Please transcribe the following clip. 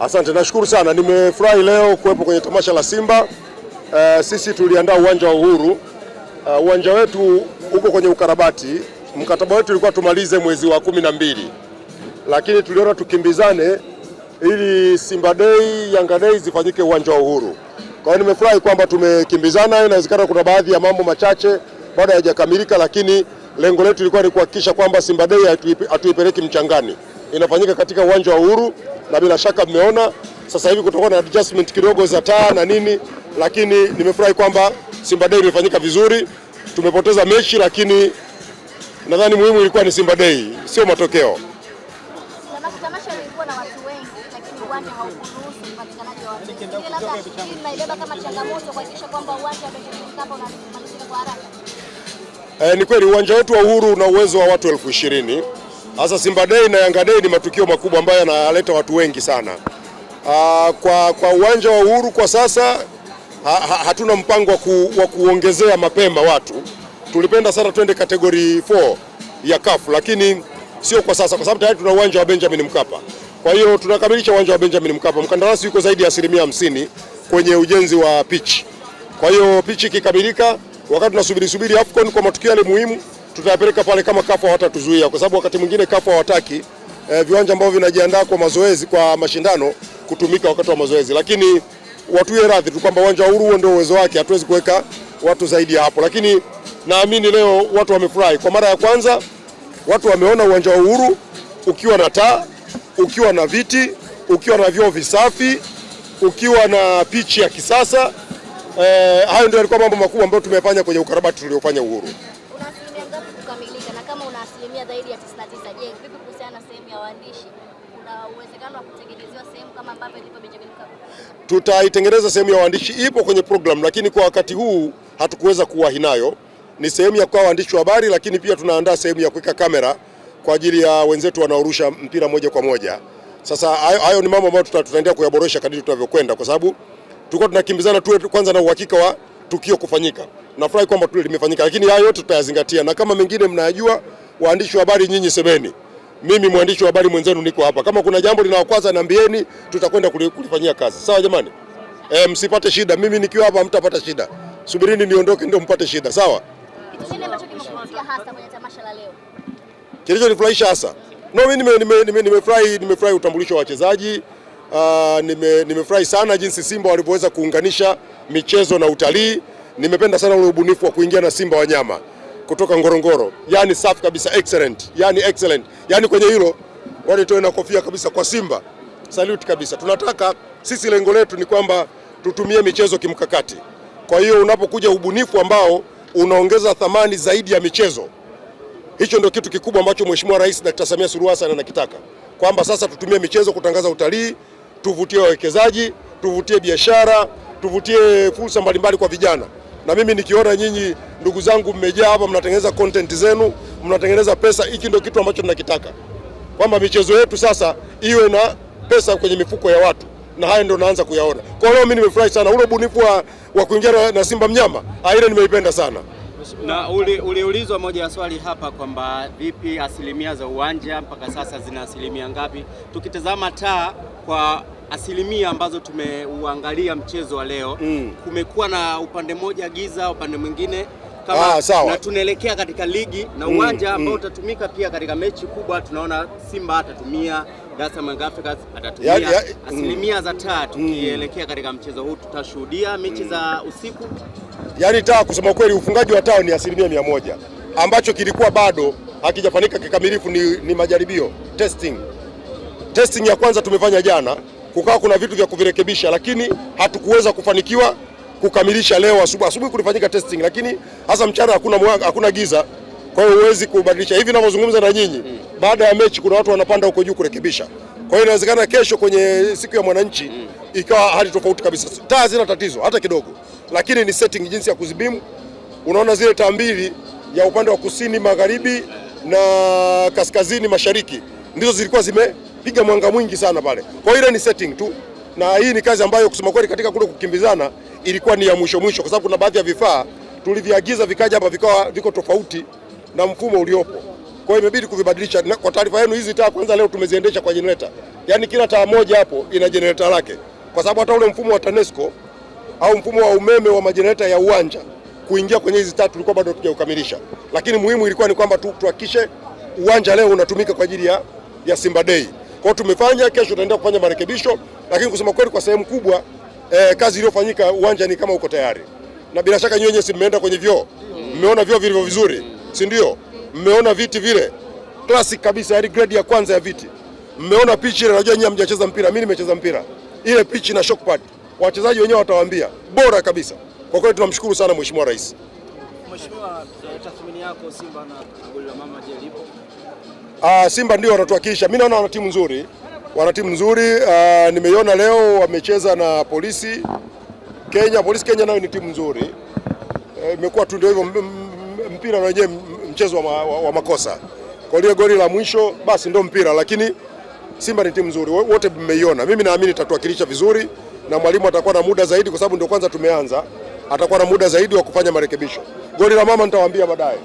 Asante, nashukuru sana. Nimefurahi leo kuwepo kwenye tamasha la Simba. Sisi tuliandaa uwanja wa Uhuru. Uwanja wetu uko kwenye ukarabati. Mkataba wetu ulikuwa tumalize mwezi wa 12. Lakini tuliona tukimbizane ili Simba Day, Yanga Day zifanyike uwanja wa Uhuru. Kwa hiyo nimefurahi kwamba tumekimbizana. Inawezekana kuna baadhi ya mambo machache bado hayajakamilika, lakini lengo letu lilikuwa ni kuhakikisha kwamba Simba Day hatuipeleki mchangani. Inafanyika katika uwanja wa Uhuru na bila shaka mmeona sasa hivi kutokana na adjustment kidogo za taa na nini, lakini nimefurahi kwamba Simba Day imefanyika vizuri. Tumepoteza mechi, lakini nadhani muhimu ilikuwa ni Simba Day, sio matokeo. Tamasha lilikuwa na watu wengi, lakini uwanja haukuruhusu upatikanaji wa watu. Labda inaibeba kama changamoto kuhakikisha kwamba uwanja wa Benjamin Mkapa unamalizika kwa haraka. Ni kweli uwanja wetu wa Uhuru una uwezo wa watu 20,000. Hasa Simba Day na Yanga Day ni matukio makubwa ambayo yanaleta watu wengi sana. Kwa uwanja wa Uhuru kwa sasa hatuna mpango wa kuongezea mapema watu. Tulipenda sana twende category 4 ya CAF, lakini sio kwa sasa kwa sababu tayari tuna uwanja wa Benjamin Mkapa. Kwa hiyo tunakamilisha uwanja wa Benjamin Mkapa. Mkandarasi yuko zaidi ya 50% kwenye ujenzi wa pitch. Kwa hiyo pitch ikikamilika, wakati tunasubiri AFCON kwa matukio yale muhimu, tutayapeleka pale kama CAF hawatatuzuia, kwa sababu wakati mwingine CAF hawataki viwanja ambavyo vinajiandaa kwa mazoezi, kwa mashindano kutumika wakati wa mazoezi. Lakini watuwe radhi tu kwamba uwanja wa Uhuru ndio uwezo wake, hatuwezi kuweka watu zaidi ya hapo. Lakini naamini leo watu wamefurahi. Kwa mara ya kwanza watu wameona uwanja wa Uhuru ukiwa na taa, ukiwa na viti, ukiwa na vyoo visafi, ukiwa na pitch ya kisasa. Hayo ndio yalikuwa mambo makubwa ambayo tumefanya kwenye ukarabati tuliofanya Uhuru. Una asilimia ngapi kukamilika, na kama una asilimia zaidi ya 99, je, vipi kuhusiana na sehemu ya waandishi? Kuna uwezekano wa kutengenezewa sehemu kama ambavyo ilipo Benjamin Mkapa? Tutaitengeneza sehemu ya waandishi, ipo kwenye program, lakini kwa wakati huu hatukuweza kuwahi nayo. Ni sehemu ya kwa waandishi wa habari, lakini pia tunaandaa sehemu ya kuweka kamera kwa ajili ya wenzetu wanaorusha mpira moja kwa moja. Sasa hayo ni mambo ambayo tutaendelea kuyaboresha kadri tunavyokwenda, kwa sababu tulikuwa tunakimbizana tu kwanza na uhakika wa tukio kufanyika. Nafurahi kwamba tukio limefanyika, lakini hayo yote tutayazingatia, na kama mengine mnayajua, waandishi wa habari nyinyi semeni. Mimi mwandishi wa habari mwenzenu niko hapa. Kama kuna jambo linawakwaza niambieni, tutakwenda kulifanyia kazi. Sawa jamani? Msipate shida. Mimi nikiwa hapa mtapata shida. Subirini niondoke ndio mpate shida. Sawa? Kitu gani ambacho kimekuvutia hasa kwenye tamasha la leo? Kilichonifurahisha hasa? Mimi nimefurahi utambulisho wa wachezaji. Nimefurahi sana jinsi Simba walivyoweza kuunganisha michezo na utalii. Nimependa sana ule ubunifu wa kuingia na Simba wanyama kutoka Ngorongoro. Yaani safi kabisa, excellent. Yaani kwenye hilo walitoa na kofia kabisa kwa Simba. Salute kabisa. Tunataka sisi, lengo letu ni kwamba tutumie michezo kimkakati. Kwa hiyo unapokuja ubunifu ambao unaongeza thamani zaidi ya michezo, hicho ndio kitu kikubwa ambacho Mheshimiwa Rais Dr. Samia Suluhu Hassan anakitaka. Kwamba sasa tutumie michezo kutangaza utalii, tuvutie wawekezaji, tuvutie biashara, tuvutie fursa mbalimbali kwa vijana. Na mimi nikiona nyinyi ndugu zangu mmejaa hapa, mnatengeneza content zenu, mnatengeneza pesa, hiki ndio kitu ambacho tunakitaka. Kwamba michezo yetu sasa iwe na pesa kwenye mifuko ya watu, na haya ndio naanza kuyaona. Kwa hiyo mimi nimefurahi sana ule ubunifu wa kuingia na Simba mnyama. Ile nimeipenda sana. Na uliulizwa moja ya swali hapa kwamba vipi asilimia za uwanja mpaka sasa zina asilimia ngapi? Tukitazama taa kwa asilimia ambazo tumeuangalia mchezo wa leo, kumekuwa na upande mmoja giza, upande mwingine kama na tunaelekea katika ligi na uwanja ambao utatumika pia katika mechi kubwa. Tunaona Simba atatumia, Dar es Salaam Africans atatumia. Asilimia za taa tukielekea katika mchezo huu, tutashuhudia mechi za usiku. Yaani taa, kusema kweli, ufungaji wa taa ni 100%. Ambacho kilikuwa bado hakijafanyika kikamilifu ni majaribio, testing ya kwanza tumefanya jana. Kukawa kuna vitu vya kuvirekebisha, lakini hatukuweza kufanikiwa kukamilisha leo asubuhi kulifanyika testing, lakini hasa mchana hakuna giza. Kwa hiyo huwezi kubadilisha. Hivi ninavyozungumza na nyinyi, baada ya mechi kuna watu wanapanda huko juu kurekebisha. Kwa hiyo inawezekana kesho kwenye siku ya mwananchi ikawa hali tofauti kabisa. Taa hazina tatizo hata kidogo, lakini ni setting, jinsi ya kuzibimu. Unaona zile taa mbili ya upande wa kusini magharibi na kaskazini mashariki ndizo zilikuwa zimepiga mwanga mwingi sana pale. Kwa hiyo ile ni setting tu, na hii ni kazi ambayo kusema kweli katika kule kukimbizana ilikuwa ni ya mwisho, kwa sababu kuna baadhi ya vifaa tuliviagiza vikaja hapa vikawa viko tofauti na mfumo uliopo. Kwa hiyo imebidi kuvibadilisha. Kwa taarifa yenu, hizi taa kwanza leo tumeziendesha kwa generator. Yaani kila taa moja hapo ina generator lake. Kwa sababu hata ule mfumo wa TANESCO au mfumo wa umeme wa majenereta ya uwanja kuingia kwenye hizi taa tulikuwa bado hatujaukamilisha. Lakini muhimu ilikuwa ni kwamba tuhakikishe uwanja leo unatumika kwa ajili ya Simba Day. Kwa hiyo tumefanya, kesho tutaenda kufanya marekebisho, lakini kusema kweli kwa sehemu kubwa kazi iliyofanyika uwanja ni kama uko tayari. Na bila shaka nyinyi si mmeenda kwenye vyoo. Mmeona vyoo vilivyo vizuri, si ndio? Mmeona viti vile classic kabisa, yani grade ya kwanza ya viti. Mmeona pitch ile, najua nyinyi hamjacheza mpira, mimi nimecheza mpira. Ile pitch na shock pad. Wachezaji wenyewe watawaambia bora kabisa. Kwa kweli tunamshukuru sana Mheshimiwa Rais. Mheshimiwa, tathmini yako Simba na goli la mama je lipo? Simba ndio wanatuhakikisha. Mimi naona wana timu nzuri. Wana timu nzuri. Nimeiona leo wamecheza na Polisi Kenya. Polisi Kenya nayo ni timu nzuri. Imekuwa tu ndio hivyo, mpira na wenyewe mchezo wa makosa. Kwa hiyo goli la mwisho basi ndio mpira, lakini Simba ni timu nzuri. Wote mmeiona. Mimi naamini itatuwakilisha vizuri na mwalimu atakuwa na muda zaidi kwa sababu ndio kwanza tumeanza. Atakuwa na muda zaidi wa kufanya marekebisho. Goli la mama nitawaambia baadaye.